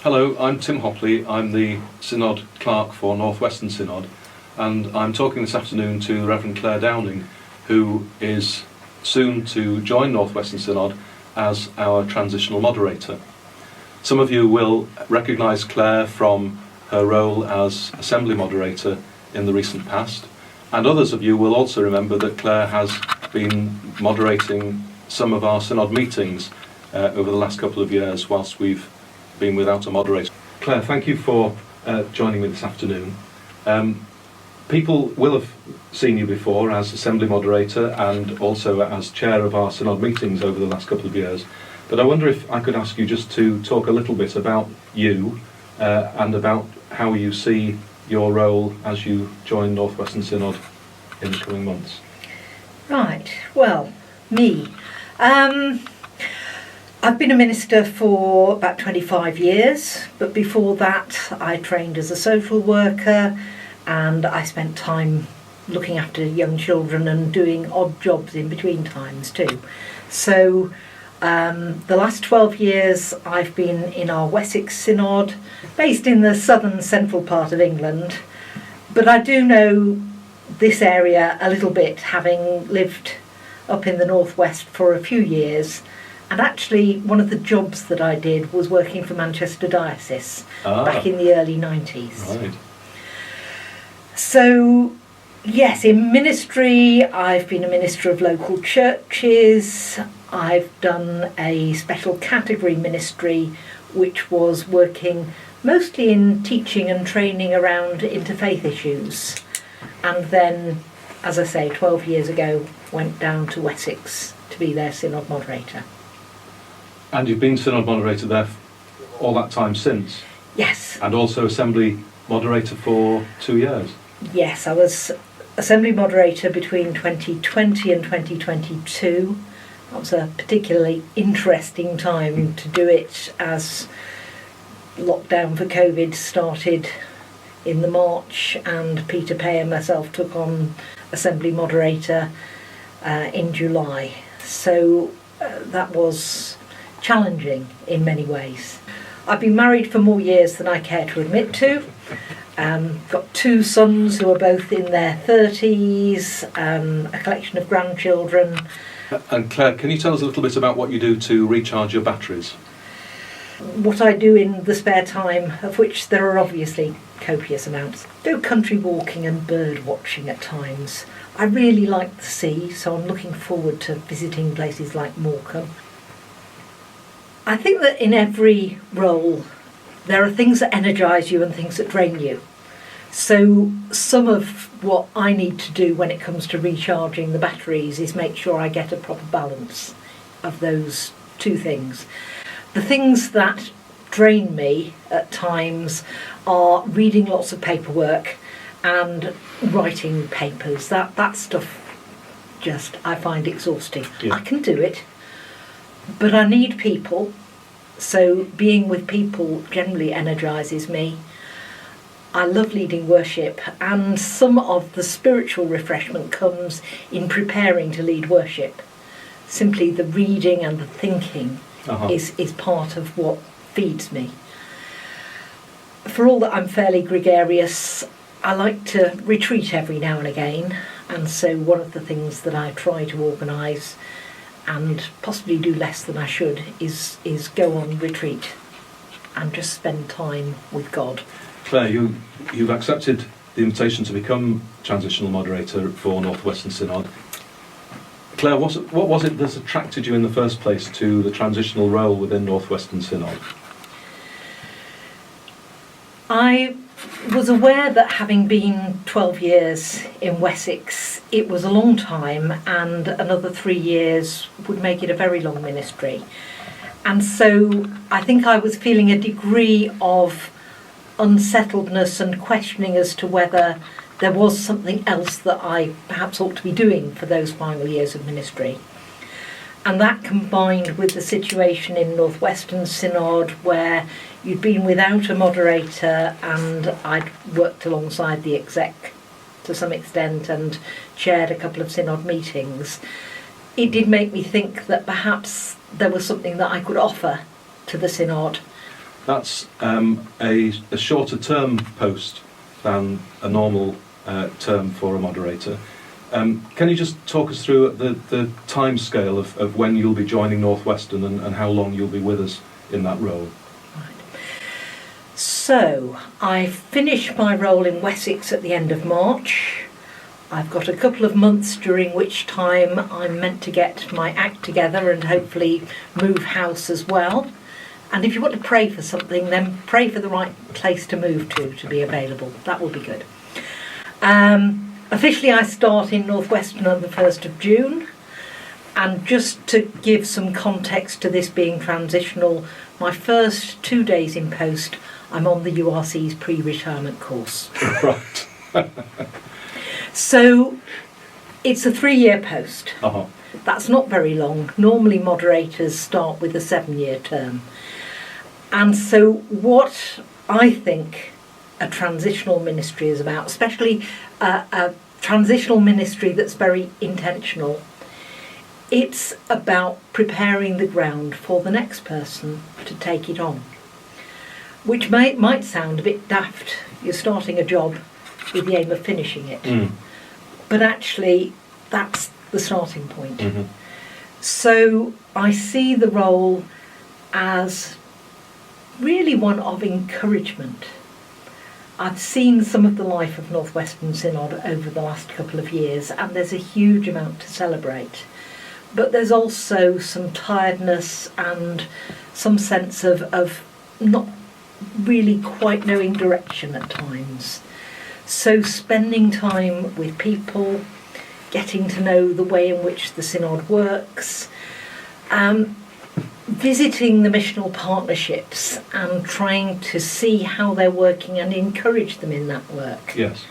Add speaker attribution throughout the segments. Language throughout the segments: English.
Speaker 1: Hello, I'm Tim Hopley. I'm the Synod Clerk for North Western Synod, and I'm talking this afternoon to Revd Clare Downing, who is soon to join North Western Synod as our Transitional Moderator. Some of you will recognise Clare from her role as Assembly Moderator in the recent past, and others of you will also remember that Clare has been moderating some of our Synod meetings over the last couple of years whilst we've been without a moderator. Clare, thank you for joining me this afternoon. People will have seen you before as Assembly Moderator and also as Chair of our Synod meetings over the last couple of years, but I wonder if I could ask you just to talk a little bit about you and about how you see your role as you join North Western Synod in the coming months.
Speaker 2: Right, well, me. I've been a minister for about 25 years, but before that I trained as a social worker and I spent time looking after young children and doing odd jobs in between times too. So the last 12 years I've been in our Wessex Synod, based in the southern central part of England, but I do know this area a little bit, having lived up in the northwest for a few years. And actually, one of the jobs that I did was working for Manchester Diocese back in the early 90s.
Speaker 1: Right.
Speaker 2: So, yes, in ministry, I've been a minister of local churches. I've done a special category ministry, which was working mostly in teaching and training around interfaith issues. And then, as I say, 12 years ago, went down to Wessex to be their Synod Moderator.
Speaker 1: And you've been Synod Moderator there all that time since?
Speaker 2: Yes.
Speaker 1: And also Assembly Moderator for 2 years?
Speaker 2: Yes, I was Assembly Moderator between 2020 and 2022. That was a particularly interesting time to do it, as lockdown for COVID started in the March and Peter Pay and myself took on Assembly Moderator in July. So that was challenging in many ways. I've been married for more years than I care to admit to. Got 2 sons who are both in their 30s, a collection of grandchildren.
Speaker 1: And Clare, can you tell us a little bit about what you do to recharge your batteries?
Speaker 2: What I do in the spare time, of which there are obviously copious amounts. Go country walking and bird watching at times. I really like the sea, so I'm looking forward to visiting places like Morecambe. I think that in every role there are things that energise you and things that drain you. So some of what I need to do when it comes to recharging the batteries is make sure I get a proper balance of those 2 things. The things that drain me at times are reading lots of paperwork and writing papers. That stuff just I find exhausting.
Speaker 1: Yeah.
Speaker 2: I can do it, but I need people, so being with people generally energises me. I love leading worship, and some of the spiritual refreshment comes in preparing to lead worship. Simply the reading and the thinking is part of what feeds me. For all that I'm fairly gregarious, I like to retreat every now and again, and so one of the things that I try to organise and possibly do less than I should is go on retreat and just spend time with God.
Speaker 1: Clare, you've accepted the invitation to become Transitional Moderator for North Western Synod. Clare, what was it that attracted you in the first place to the transitional role within North Western Synod?
Speaker 2: I was aware that having been 12 years in Wessex, it was a long time, and another 3 years would make it a very long ministry. And so I think I was feeling a degree of unsettledness and questioning as to whether there was something else that I perhaps ought to be doing for those final years of ministry. And that combined with the situation in North Western Synod, where you'd been without a moderator and I'd worked alongside the exec to some extent and chaired a couple of Synod meetings, it did make me think that perhaps there was something that I could offer to the Synod
Speaker 1: That's a shorter term post than a normal term for a moderator. Can you just talk us through the time scale of when you'll be joining North Western and how long you'll be with us in that role?
Speaker 2: Right. So, I finished my role in Wessex at the end of March. I've got a couple of months during which time I'm meant to get my act together and hopefully move house as well. And if you want to pray for something, then pray for the right place to move to be available. That will be good. Officially, I start in North Western on the 1st of June. And just to give some context to this being transitional, my first 2 days in post, I'm on the URC's pre-retirement course.
Speaker 1: Right.
Speaker 2: So it's a 3-year post.
Speaker 1: Uh-huh.
Speaker 2: That's not very long. Normally moderators start with a 7-year term. And so what I think a transitional ministry is about, especially a transitional ministry that's very intentional, it's about preparing the ground for the next person to take it on. Which might sound a bit daft. You're starting a job with the aim of finishing it.
Speaker 1: Mm.
Speaker 2: But actually, that's the starting point.
Speaker 1: Mm-hmm.
Speaker 2: So I see the role as really one of encouragement. I've seen some of the life of North Western Synod over the last couple of years, and there's a huge amount to celebrate. But there's also some tiredness and some sense of not really quite knowing direction at times. So spending time with people, getting to know the way in which the Synod works, visiting the missional partnerships and trying to see how they're working and encourage them in that work.
Speaker 1: Yes.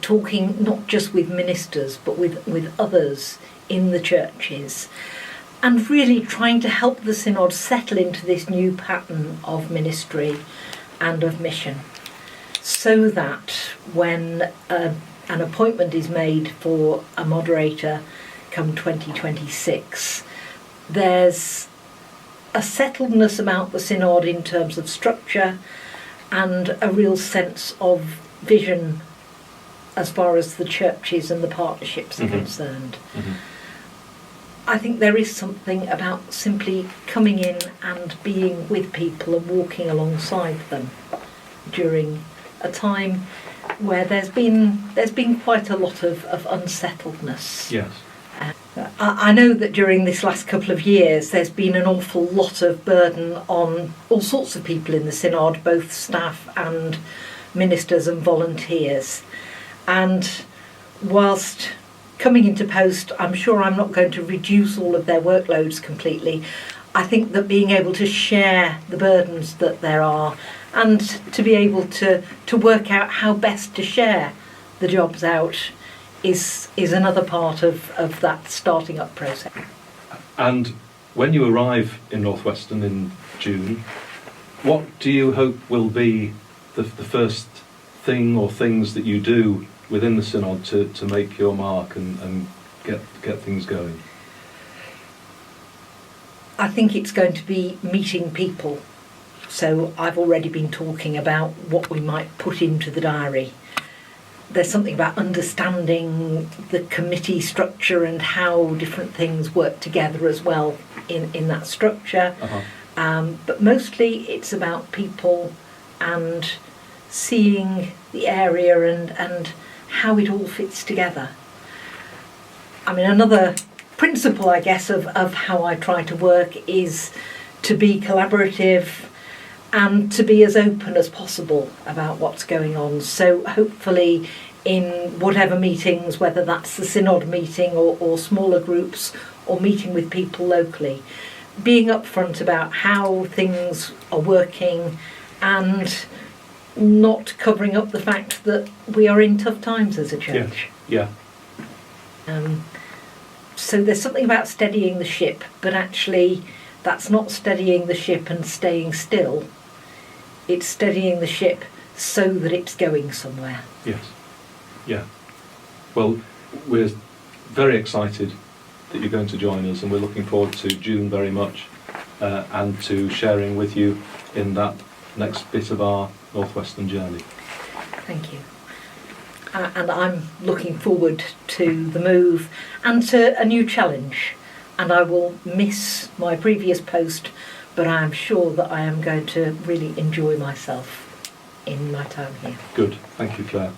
Speaker 2: Talking not just with ministers but with others in the churches, and really trying to help the Synod settle into this new pattern of ministry and of mission, so that when an appointment is made for a moderator come 2026, there's a settledness about the Synod in terms of structure and a real sense of vision as far as the churches and the partnerships are concerned.
Speaker 1: Mm-hmm.
Speaker 2: I think there is something about simply coming in and being with people and walking alongside them during a time where there's been quite a lot of unsettledness.
Speaker 1: Yes.
Speaker 2: I know that during this last couple of years there's been an awful lot of burden on all sorts of people in the Synod, both staff and ministers and volunteers. And whilst coming into post, I'm sure I'm not going to reduce all of their workloads completely. I think that being able to share the burdens that there are and to be able to work out how best to share the jobs out is another part of that starting up process.
Speaker 1: And when you arrive in North Western in June, what do you hope will be the first thing or things that you do within the Synod to make your mark and get things going?
Speaker 2: I think it's going to be meeting people. So I've already been talking about what we might put into the diary. There's something about understanding the committee structure and how different things work together as well in that structure.
Speaker 1: Uh-huh.
Speaker 2: But mostly it's about people and seeing the area and how it all fits together. I mean, another principle, I guess, of how I try to work is to be collaborative and to be as open as possible about what's going on. So hopefully in whatever meetings, whether that's the Synod meeting or smaller groups or meeting with people locally, being upfront about how things are working and not covering up the fact that we are in tough times as a church.
Speaker 1: Yeah.
Speaker 2: So there's something about steadying the ship, but actually that's not steadying the ship and staying still. It's steadying the ship so that it's going somewhere.
Speaker 1: Yes. Yeah. Well, we're very excited that you're going to join us, and we're looking forward to June very much. and to sharing with you in that next bit of our North Western journey.
Speaker 2: Thank you. And I'm looking forward to the move and to a new challenge. And I will miss my previous post, but I am sure that I am going to really enjoy myself in my time here.
Speaker 1: Good. Thank you, Claire.